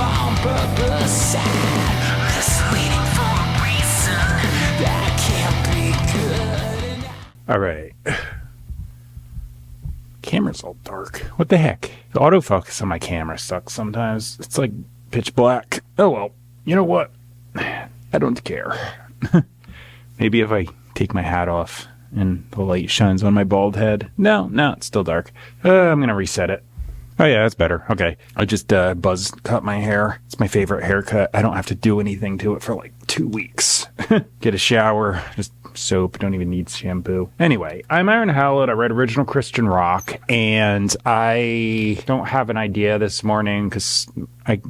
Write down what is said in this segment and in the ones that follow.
on purpose and misleading for a reason that can't be good. All right. Camera's all dark. What the heck? The autofocus on my camera sucks sometimes. It's like pitch black. Oh well. You know what? I don't care. Maybe if I take my hat off and the light shines on my bald head. No, it's still dark. I'm going to reset it. Oh yeah, that's better. Okay. I just buzz cut my hair. It's my favorite haircut. I don't have to do anything to it for like 2 weeks. Get a shower, just soap, don't even need shampoo. Anyway, I'm Aaron Hallett. I read Original Christian Rock, and I don't have an idea this morning because I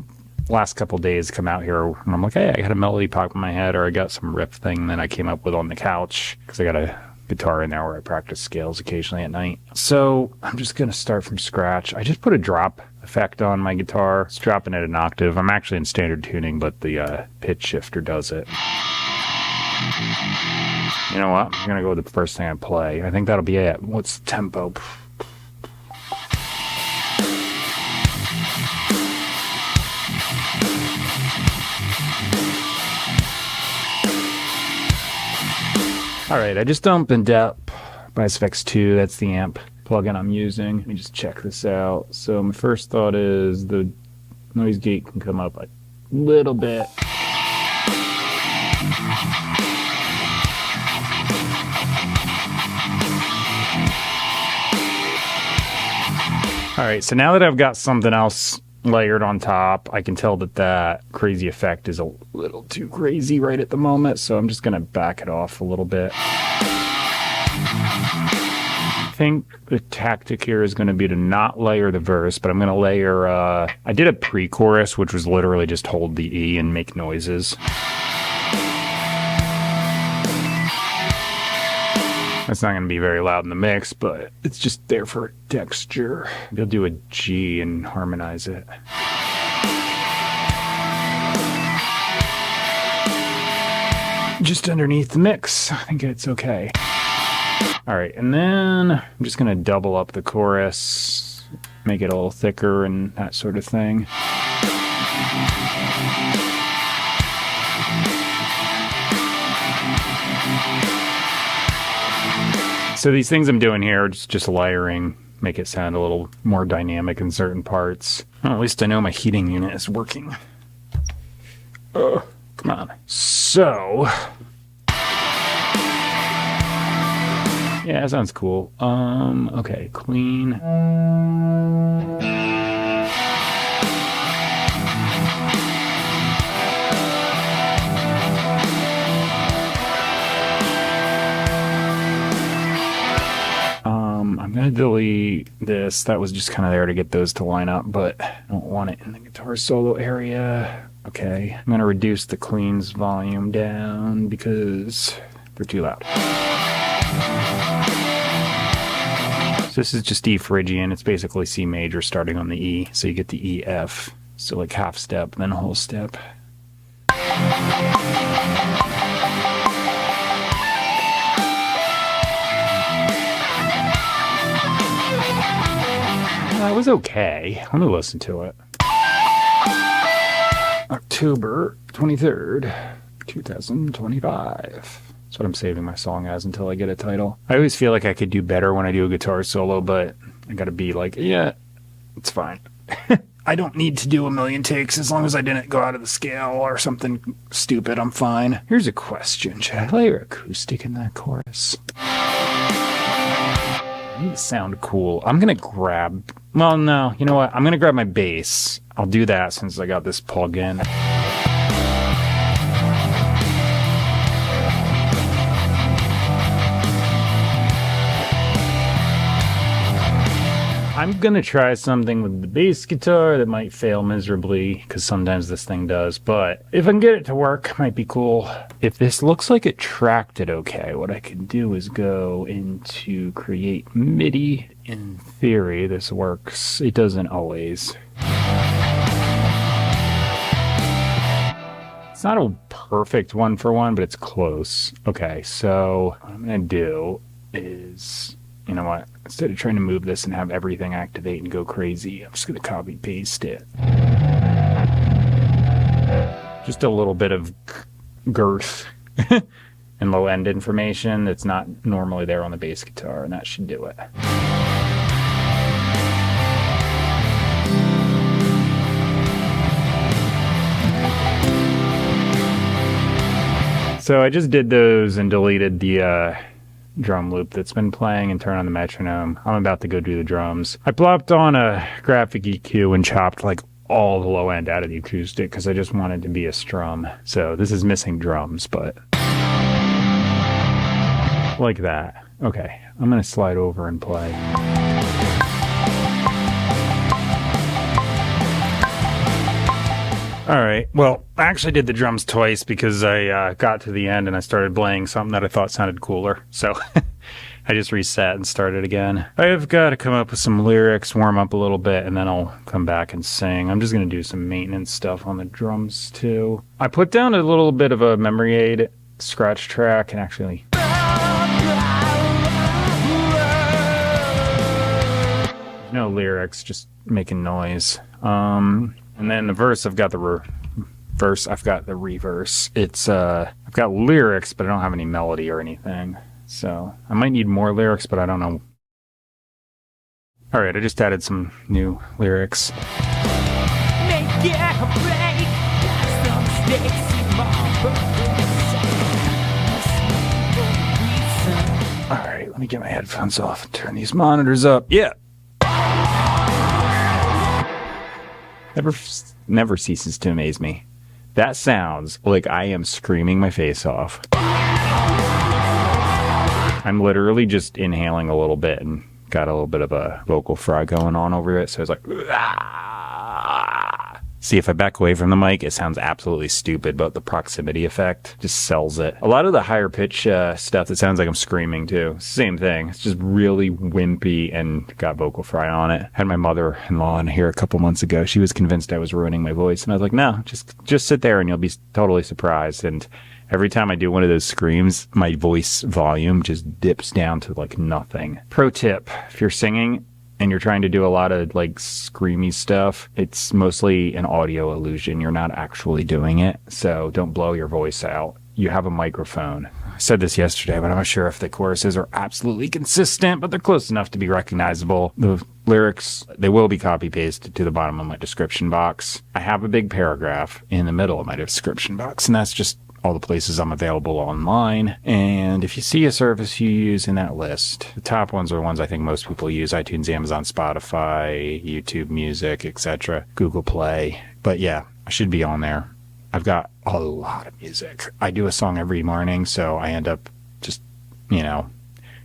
last couple days come out here and I'm like, hey, I got a melody pop in my head, or I got some riff thing that I came up with on the couch because I got a guitar in there where I practice scales occasionally at night. So I'm just going to start from scratch. I just put a drop effect on my guitar. It's dropping it an octave. I'm actually in standard tuning, but the pitch shifter does it. You know what? I'm going to go with the first thing I play. I think that'll be it. What's the tempo? All right, I just dumped in depth by SFX2. That's the amp plugin I'm using. Let me just check this out. So my first thought is the noise gate can come up a little bit. All right, so now that I've got something else layered on top, I can tell that that crazy effect is a little too crazy right at the moment, so I'm just going to back it off a little bit. I think the tactic here is going to be to not layer the verse, but I'm going to layer, I did a pre-chorus, which was literally just hold the E and make noises. It's not going to be very loud in the mix, but it's just there for texture. Maybe I'll do a G and harmonize it. Just underneath the mix. I think it's okay. All right, and then I'm just going to double up the chorus, make it a little thicker and that sort of thing. So these things I'm doing here are just layering, make it sound a little more dynamic in certain parts. Well, at least I know my heating unit is working. Oh, come on. So, yeah, that sounds cool. Okay, clean. I'm going to delete this. That was just kind of there to get those to line up, but I don't want it in the guitar solo area. Okay, I'm going to reduce the cleans volume down because they're too loud. So this is just E Phrygian. It's basically C major starting on the E. So you get the E, F. So like half step, then a whole step. That was okay. Let me listen to it. October 23rd, 2025. That's what I'm saving my song as until I get a title. I always feel like I could do better when I do a guitar solo, but I gotta be like, yeah, it's fine. I don't need to do a million takes as long as I didn't go out of the scale or something stupid. I'm fine. Here's a question. Should I layer acoustic in that chorus? I need to sound cool. I'm going to grab... Well, no. You know what? I'm going to grab my bass. I'll do that since I got this plug-in. I'm going to try something with the bass guitar that might fail miserably, because sometimes this thing does, but if I can get it to work, it might be cool. If this looks like it tracked it okay, what I can do is go into create MIDI. In theory, this works. It doesn't always. It's not a perfect one-for-one, but it's close. Okay, so what I'm going to do is... You know what? Instead of trying to move this and have everything activate and go crazy, I'm just going to copy paste it. just a little bit of girth and low end information that's not normally there on the bass guitar, and that should do it. So I just did those and deleted the drum loop that's been playing and turned on the metronome. I'm about to go do the drums. I plopped on a graphic EQ and chopped like all the low end out of the acoustic because I just wanted to be a strum. So this is missing drums, but like that. Okay, I'm gonna slide over and play. All right, well, I actually did the drums twice because I got to the end and I started playing something that I thought sounded cooler. So I just reset and started again. I've got to come up with some lyrics, warm up a little bit, and then I'll come back and sing. I'm just going to do some maintenance stuff on the drums too. I put down a little bit of a memory aid scratch track and actually... no lyrics, just making noise. And then the verse, I've got the reverse. It's I've got lyrics, but I don't have any melody or anything. So I might need more lyrics, but I don't know. All right, I just added some new lyrics. Make it a break. Some mistakes in my purpose. All right, let me get my headphones off and turn these monitors up. Yeah. Never ceases to amaze me. That sounds like I am screaming my face off. I'm literally just inhaling a little bit and got a little bit of a vocal fry going on over it. So it's like, ah. See, if I back away from the mic, it sounds absolutely stupid, but the proximity effect just sells it. A lot of the higher pitch stuff that sounds like I'm screaming too. Same thing. It's just really wimpy and got vocal fry on it. Had my mother-in-law in here a couple months ago. She was convinced I was ruining my voice, and I was like, no, just sit there and you'll be totally surprised. And every time I do one of those screams, my voice volume just dips down to like nothing. Pro tip, if you're singing and you're trying to do a lot of like screamy stuff, it's mostly an audio illusion. You're not actually doing it. So don't blow your voice out. You have a microphone. I said this yesterday, but I'm not sure if the choruses are absolutely consistent, but they're close enough to be recognizable. The lyrics, they will be copy pasted to the bottom of my description box. I have a big paragraph in the middle of my description box, and that's just all the places I'm available online. And if you see a service you use in that list, the top ones are the ones I think most people use: iTunes, Amazon, Spotify, YouTube Music, etc., Google Play. But yeah, I should be on there. I've got a lot of music. I do a song every morning, so I end up just,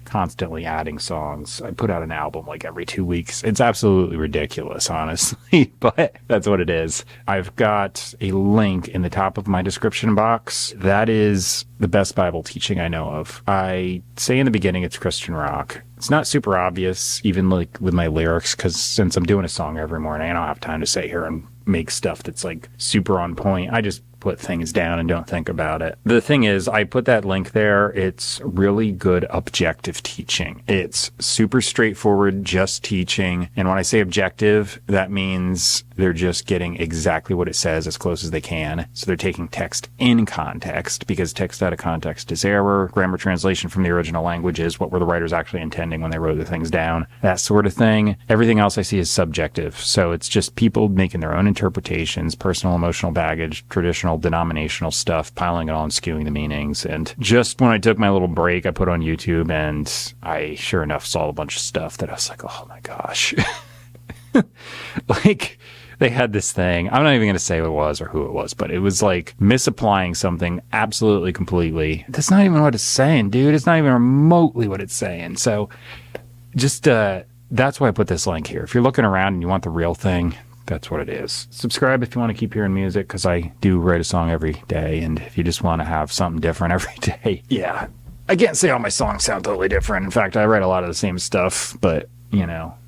constantly adding songs. I put out an album like every 2 weeks. It's absolutely ridiculous, honestly, but that's what it is. I've got a link in the top of my description box. That is the best Bible teaching I know of. I say in the beginning it's Christian rock. It's not super obvious, even like with my lyrics, because since I'm doing a song every morning, I don't have time to sit here and make stuff that's like super on point. I just put things down and don't think about it. The thing is, I put that link there. It's really good objective teaching. It's super straightforward, just teaching. And when I say objective, that means they're just getting exactly what it says as close as they can. So they're taking text in context, because text out of context is error. Grammar translation from the original language is what were the writers actually intending when they wrote the things down. That sort of thing. Everything else I see is subjective. So it's just people making their own interpretations, personal emotional baggage, traditional denominational stuff, piling it on, skewing the meanings. And just when I took my little break, I put on YouTube, and I sure enough saw a bunch of stuff that I was like, oh my gosh. Like, they had this thing. I'm not even going to say what it was or who it was, but it was like misapplying something absolutely completely. That's not even what it's saying, dude. It's not even remotely what it's saying. So just, that's why I put this link here. If you're looking around and you want the real thing, that's what it is. Subscribe if you want to keep hearing music, because I do write a song every day. And if you just want to have something different every day, yeah. I can't say all my songs sound totally different. In fact, I write a lot of the same stuff, but,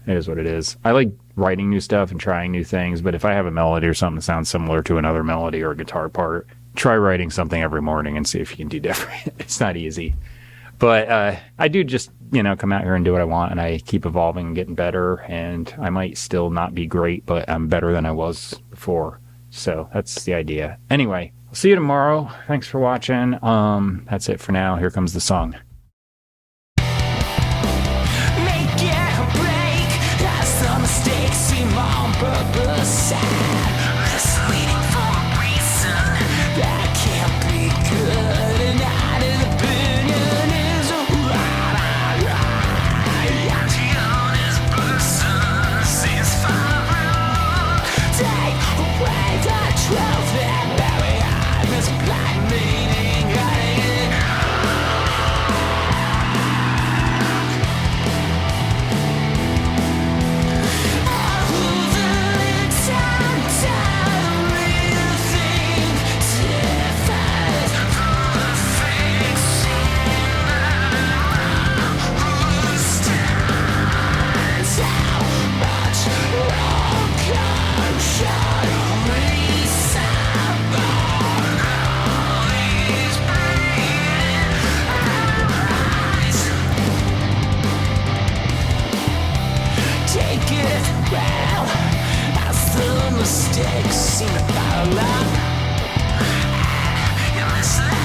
it is what it is. I like writing new stuff and trying new things, but if I have a melody or something that sounds similar to another melody or a guitar part, try writing something every morning and see if you can do different. It's not easy. But I do just, come out here and do what I want, and I keep evolving and getting better, and I might still not be great, but I'm better than I was before. So that's the idea. Anyway, See you tomorrow. Thanks for watching. That's it for now. Here comes the song. Make it a break as the mistakes seem on purpose sad, misleading for a reason that can't be good. And out of the opinion is right. The honest person sees fire. Take away the truth and bury out misapplied meaning. Take it well as the mistakes seem to pile up, and you're misleading.